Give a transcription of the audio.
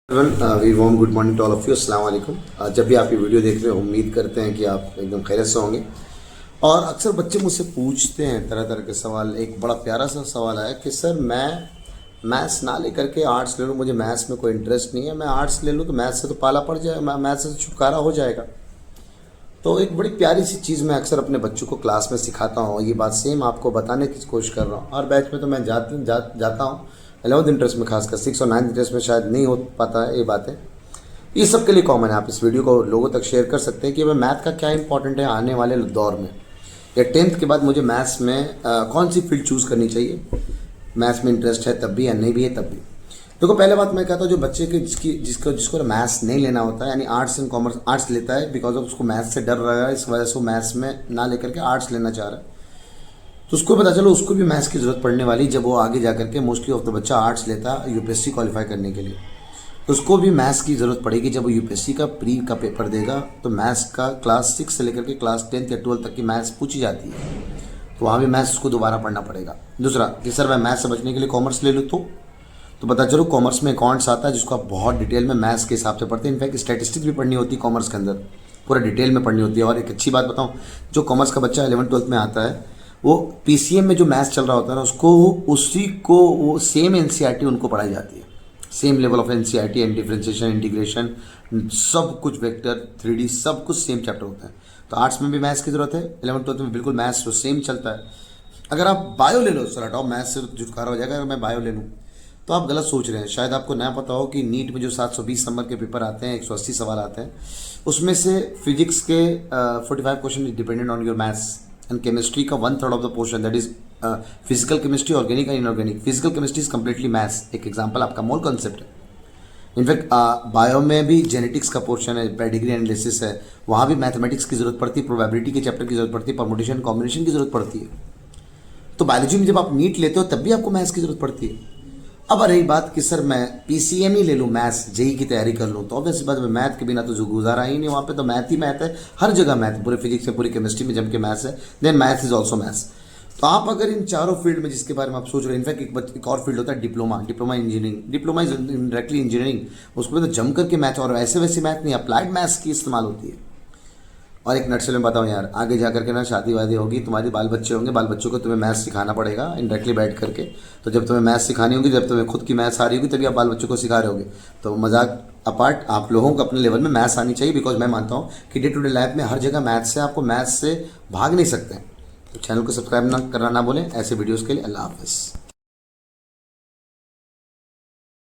We warm good morning to all of you. अस्सलाम वालेकुम। जब भी आप ये वीडियो देख रहे हो उम्मीद करते हैं कि आप एकदम खैरियत से होंगे। और अक्सर बच्चे मुझसे पूछते हैं तरह तरह के सवाल। एक बड़ा प्यारा सा सवाल है कि सर मैं मैथ्स ना ले करके आर्ट्स ले लूँ, मुझे मैथ्स में कोई इंटरेस्ट नहीं है, मैं आर्ट्स ले लूँ तो मैथ्स से तो पाला पड़ जाए, मैथ्स से तो छुटकारा हो जाएगा। तो एक बड़ी प्यारी सी चीज़ मैं अक्सर अपने बच्चों को क्लास में सिखाता हूँ। ये बात सेम आपको बताने की कोशिश कर रहा हूँ। और बैच में तो मैं जाता हूँ 11th इंटरेस्ट में, खासकर 6 और 9th इंटरेस्ट में शायद नहीं हो पाता है ये बातें। ये सब के लिए कॉमन है। आप इस वीडियो को लोगों तक शेयर कर सकते हैं कि भाई मैथ का क्या इंपॉर्टेंट है आने वाले दौर में, या 10th के बाद मुझे मैथ्स में कौन सी फील्ड चूज़ करनी चाहिए, मैथ्स में इंटरेस्ट है तब भी या नहीं भी है तब भी। देखो, पहले बात मैं कहता हूँ जो बच्चे के जिसको मैथ्स नहीं लेना होता है, यानी आर्ट्स एंड कॉमर्स, आर्ट्स लेता है बिकॉज ऑफ उसको मैथ्स से डर रहा है, इस वजह से वो मैथ्स में ना लेकर के आर्ट्स लेना चाह रहा है, तो उसको पता चलो उसको भी मैथ्स की ज़रूरत पड़ने वाली जब वो आगे जा करके, मोस्टली ऑफ द बच्चा आर्ट्स लेता है यूपीएससी क्वालिफाई करने के लिए, तो उसको भी मैथ्स की ज़रूरत पड़ेगी। जब वो यूपीएससी का प्री का पेपर देगा तो मैथ्स का क्लास 6 से लेकर के क्लास 10th या 12th तक की मैथ्स पूछी जाती है, तो वहाँ भी मैथ्स उसको दोबारा पढ़ना पड़ेगा। दूसरा कि सर मैं मैथ्स से बचने के लिए कॉमर्स ले लूँ तो पता चलो कॉमर्स में अकाउंट्स आता है जिसको आप बहुत डिटेल में मैथ्स के हिसाब से पढ़ते हैं। इनफैक्ट स्टैटिस्टिक्स भी पढ़नी होती है कॉमर्स के अंदर, पूरा डिटेल में पढ़नी होती है। और एक अच्छी बात बताऊँ, जो कॉमर्स का बच्चा 11th-12th में आता है वो पीसीएम में जो मैथ्स चल रहा होता है ना, उसको उसी को वो सेम एनसीईआरटी उनको पढ़ाई जाती है, same level of NCERT and differentiation, integration, सब कुछ, वेक्टर, 3D, सब कुछ सेम चैप्टर होता है। तो आर्ट्स में भी मैथ्स की जरूरत है, 11th-12th में बिल्कुल मैथ्स तो सेम चलता है। अगर आप बायो ले लो, सर हटाओ मैथ्स से छुटकारा हो जाएगा, अगर मैं बायो ले लूँ तो आप गलत सोच रहे हैं। शायद आपको ना पता हो कि नीट में जो 720 नंबर के पेपर आते हैं, 180 सवाल आते हैं, उसमें से फिजिक्स के 45 question is dependent on your maths, and chemistry का 1/3 of the portion, that is physical chemistry, organic and inorganic. Physical chemistry is completely maths. एक एग्जांपल आपका मोल कॉन्सेप्ट है। इनफैक्ट बायो में भी जेनेटिक्स का पोर्शन है, pedigree analysis है, वहाँ भी मैथमेटिक्स की जरूरत पड़ती है, प्रोबेबिलिटी के चैप्टर की जरूरत पड़ती है, परमुटेशन कॉम्बिनेशन की जरूरत पड़ती है। तो बायोलॉजी में जब आप नीट लेते हो तब भी आपको मैथ्स की जरूरत पड़ती है। अब रही बात कि सर मैं पीसीएम ही ले लूँ, मैथ्स जेई की तैयारी कर लूँ, तो ऑब्वियस बात है मैथ के बिना तो जो गुजारा ही नहीं, वहाँ पे तो मैथ ही मैथ है, हर जगह मैथ, पूरे फिजिक्स में पूरी केमिस्ट्री में जम के मैथ्स है, then math is also maths. तो आप अगर इन चारों फील्ड में जिसके बारे में आप सोच रहे हैं, इनफैक्ट एक और फील्ड होता है diploma engineering, diploma is directly engineering, उसमें तो जम करके मैथ, और ऐसे वैसे मैथ नहीं, अप्लाइड मैथ्स की इस्तेमाल होती है। और एक नटशेल में बताऊँ यार, आगे जा करके ना शादी वादी होगी, तुम्हारी बाल बच्चे होंगे, बाल बच्चों को तुम्हें मैथ्स सिखाना पड़ेगा इनडायरेक्टली बैठ करके। तो जब तुम्हें मैथ्स सिखानी होगी, जब तुम्हें खुद की मैथ्स आ रही होगी, तभी आप बाल बच्चों को सिखा रहे होगे। तो मजाक अपार्ट, आप लोगों को अपने लेवल में मैथ्स आनी चाहिए, बिकॉज मैं मानता हूँ कि डे टू डे लाइफ में हर जगह मैथ्स से, आपको मैथ्स से भाग नहीं सकते हैं। तो चैनल को सब्सक्राइब ना करना ना बोलें ऐसे वीडियोज़ के लिए। अल्लाह हाफिज़।